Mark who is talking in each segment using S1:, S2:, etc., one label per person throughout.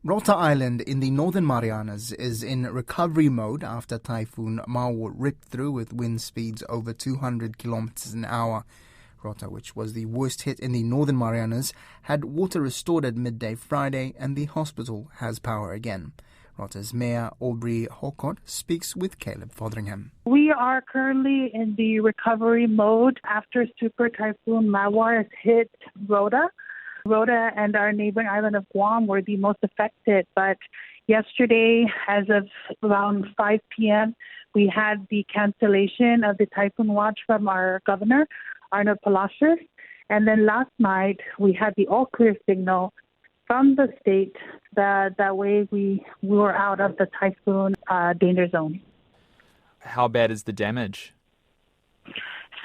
S1: Rota Island in the Northern Marianas is in recovery mode after Typhoon Mawar ripped through with wind speeds over 200 kilometers an hour. Rota, which was the worst hit in the Northern Marianas, had water restored at midday Friday and the hospital has power again. Rota's Mayor Aubrey Hocott speaks with Caleb Fotheringham.
S2: We are currently in the recovery mode after Super Typhoon Mawar has hit Rota. Rota and our neighboring island of Guam were the most affected, but yesterday, as of around 5 p.m., we had the cancellation of the typhoon watch from our governor, Arnold Palacios, and then last night we had the all-clear signal from the state that way we were out of the typhoon danger zone.
S3: How bad is the damage?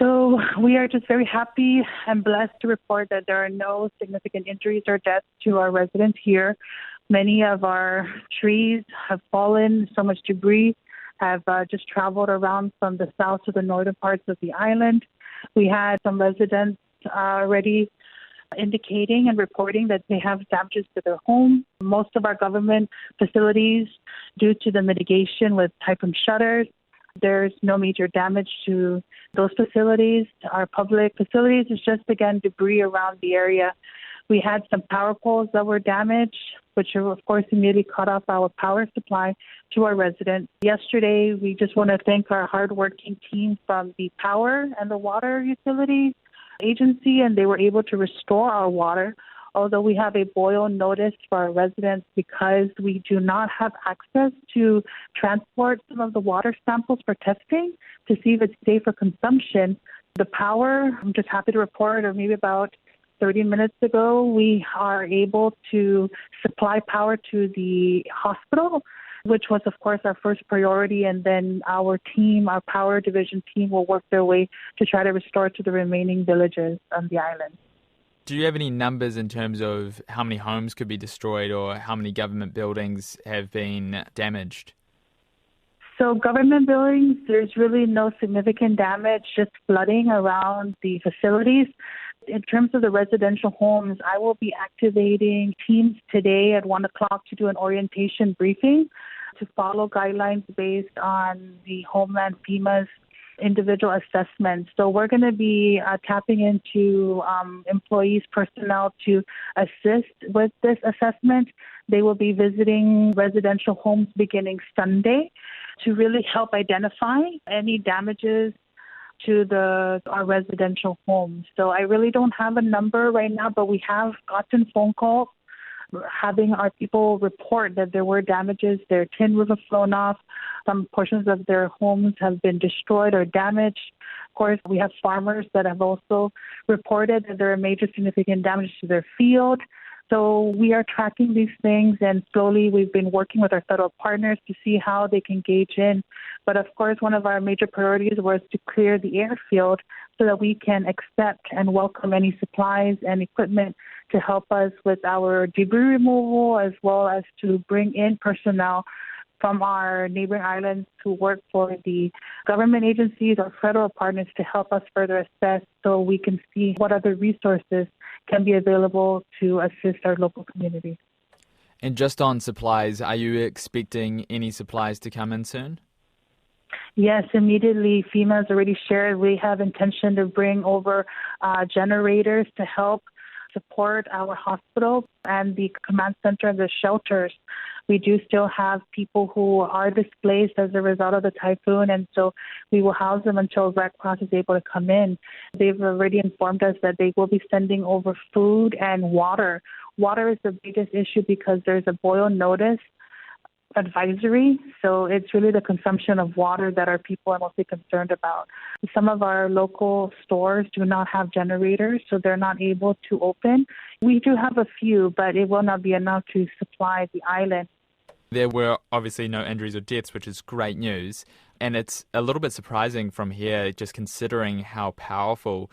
S2: So we are just very happy and blessed to report that there are no significant injuries or deaths to our residents here. Many of our trees have fallen, so much debris have just traveled around from the south to the northern parts of the island. We had some residents already indicating and reporting that they have damages to their home. Most of our government facilities, due to the mitigation with typhoon shutters, there's no major damage to those facilities. Our public facilities is just, again, debris around the area. We had some power poles that were damaged, which of course immediately cut off our power supply to our residents. Yesterday, we just want to thank our hardworking team from the power and the water utility agency, and they were able to restore our water. Although we have a boil notice for our residents because we do not have access to transport some of the water samples for testing to see if it's safe for consumption. The power, I'm just happy to report, or maybe about 30 minutes ago, we are able to supply power to the hospital, which was, of course, our first priority. And then our team, our power division team, will work their way to try to restore to the remaining villages on the island.
S3: Do you have any numbers in terms of how many homes could be destroyed or how many government buildings have been damaged?
S2: So government buildings, there's really no significant damage, just flooding around the facilities. In terms of the residential homes, I will be activating teams today at 1 o'clock to do an orientation briefing to follow guidelines based on the Homeland FEMA's individual assessments. So we're going to be tapping into employees, personnel to assist with this assessment. They will be visiting residential homes beginning Sunday to really help identify any damages to our residential homes. So I really don't have a number right now, but we have gotten phone calls having our people report that there were damages. Their tin roof have flown off. Some portions of their homes have been destroyed or damaged. Of course, we have farmers that have also reported that there are major significant damage to their field. So we are tracking these things, and slowly we've been working with our federal partners to see how they can engage in. But of course, one of our major priorities was to clear the airfield so that we can accept and welcome any supplies and equipment to help us with our debris removal, as well as to bring in personnel from our neighboring islands to work for the government agencies or federal partners to help us further assess so we can see what other resources can be available to assist our local communities.
S3: And just on supplies, are you expecting any supplies to come in soon?
S2: Yes, immediately. FEMA has already shared we have intention to bring over generators to help support our hospital and the command center and the shelters. We do still have people who are displaced as a result of the typhoon, and so we will house them until Red Cross is able to come in. They've already informed us that they will be sending over food and water. Water is the biggest issue because there's a boil notice advisory, so it's really the consumption of water that our people are mostly concerned about. Some of our local stores do not have generators, so they're not able to open. We do have a few, but it will not be enough to supply the island.
S3: There were obviously no injuries or deaths, which is great news, and it's a little bit surprising from here, just considering how powerful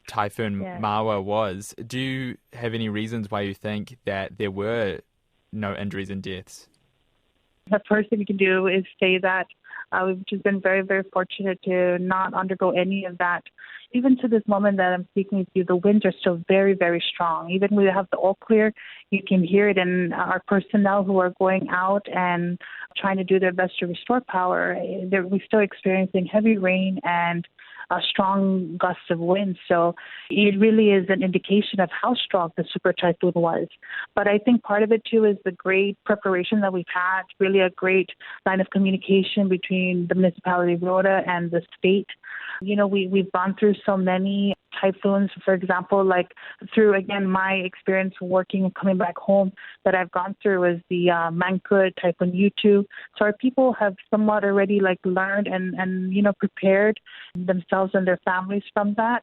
S3: Typhoon Mawar was. Do you have any reasons why you think that there were no injuries and deaths?
S2: The first thing we can do is say that We've just been very, very fortunate to not undergo any of that. Even to this moment that I'm speaking with you, the winds are still very, very strong. Even when we have the all clear, you can hear it in our personnel who are going out and trying to do their best to restore power. We're still experiencing heavy rain and strong gusts of wind. So it really is an indication of how strong the super typhoon was. But I think part of it, too, is the great preparation that we've had, really a great line of communication between the municipality of Rota and the state. You know, we've gone through so many typhoons, for example, like through, again, my experience working and coming back home that I've gone through is the Mangkhut Typhoon U2. So our people have somewhat already learned and prepared themselves and their families from that.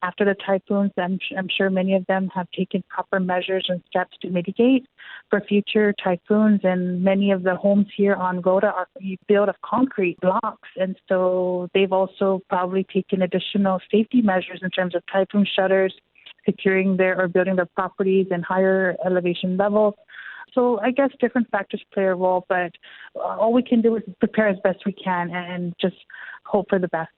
S2: After the typhoons, I'm sure many of them have taken proper measures and steps to mitigate for future typhoons. And many of the homes here on Rota are built of concrete blocks. And so they've also probably taken additional safety measures in terms of typhoon shutters, securing or building their properties in higher elevation levels. So I guess different factors play a role, but all we can do is prepare as best we can and just hope for the best.